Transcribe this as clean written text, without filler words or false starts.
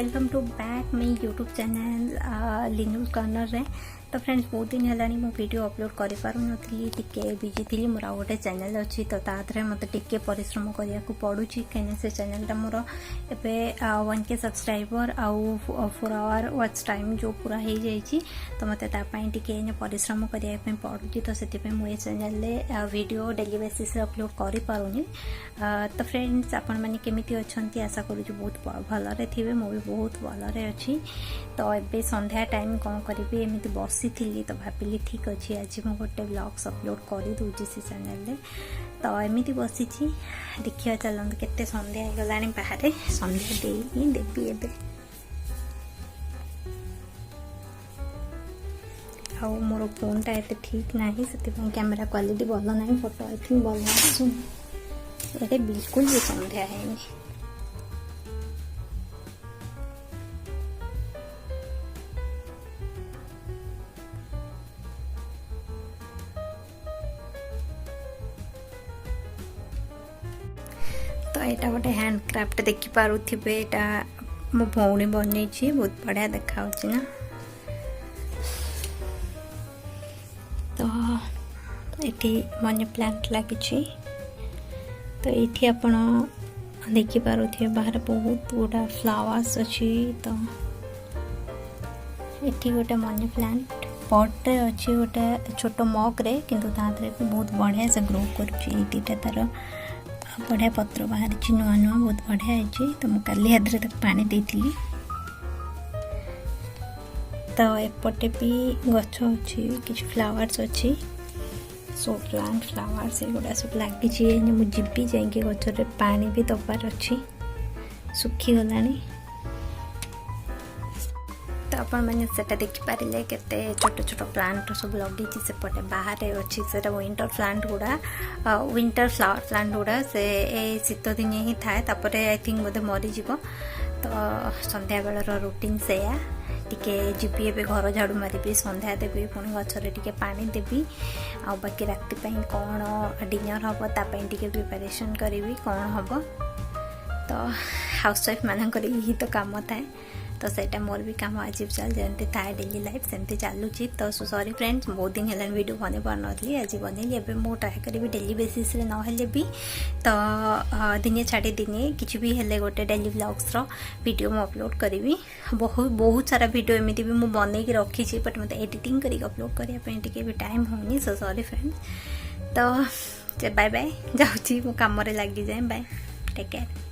Welcome to back my YouTube channel Linu corner रे। तो friends बहुत दिन है मो वीडियो अपलोड कर पारुनथली टिके बिजी थी। मोर आ गोटे चैनल अच्छी तो तादरे मत टिके परिश्रम करिया को पड़ुची कहीं से चैनलटा मोर एबे 1K सब्सक्राइबर आउ 4 आवर वॉच टाइम जो पूरा हो जाइए तो मत टिके परिश्रम करने पड़ुची। तो से मुझे channel video daily basis upload कर पारुनी। तो फ्रेंड्स आपण मैंने केमिति अछंती आशा करूँ बहुत भलरे थे। मु भी बहुत भलरे अच्छी। तो एबे संध्या टाइम कौन करी एमती बसी थी तो भाविली ठीक अच्छे आज मुझे गोटे ब्लॉग्स अपलोड कर दूसरी से चैनल। तो एमती बसी देखिए चलते केते संध्या हो गला बाहर संध्या दे देवी एबे आउ मोर फोनटा एत ठीक ना से कैमेरा क्वालिटी भल ना फोटो आई थिंक भल आसू ये बिल्कुल भी संध्या है। तो यहाँ गोटे हैंडक्राफ्ट देखिपे यहाँ मो भौणी बन बहुत बढ़िया देखा ना। तो ये मनी प्लांट लगी तो ये आपण देखिपे बाहर बहुत गुड़ा फ्लावर्स अच्छी। तो ये गोटे मनी प्लांट पटे अच्छी गोटे छोट मग रे किंतु बहुत बढ़िया से ग्रो कर तार बढ़िया पत्र बाहर नुआ नुआ बहुत बढ़िया है। तो मुझे काली हाथ में पानी देती। तो एपटे भी गछ अच्छी किसी फ्लावर्स अच्छी सो प्लांट फ्लावर्स एगुड़ा सब लगी। मुझे जीवी जाकि गचर पानी भी दबार अच्छी सुखी गलानी। तो आपण मैंने सेटा देखि पारिले केते छोट छोट प्लांट सब लगी सेपटे बाहर अच्छी से विंटर प्लांट गुड़ा विंटर फ्लावर प्लांट गुड़ा से शीत दिन ही थाए तापर आई थिंक बोधे मरीज। तो संध्या बेलर रूटीन से टिके जीवी एबे घर झाड़ू मारी संध्या देवी पुणी गचर टिके पानी देवी आ बाकी राति कौन डिनर हम तापाई टिके प्रिपरेशन करी कौन हम। तो हाउसवाइफ मानक ही तो काम थाए। तो सेटा मोर भी काम अजीब चल जमी थाए डेली लाइफ सेमती चलुची। तो सॉरी फ्रेंड्स बहुत दिन है वीडियो बन पारी आज बनैली एवं मुझे ट्राए करी डेली बेसिस रे नहेले भी तो दिने छाड़ी दिने किसी भी हेले गोटे डेली ब्लॉग्स वीडियो मुझे अपलोड करी। बहुत सारा वीडियो एमती भी मुझे बनई रखी बट मत एडिटिंग करी अपलोड करने भी टाइम होनी। So sorry friends. तो बाय बाय जाऊँगी मो कम लगी जाए। Bye take care.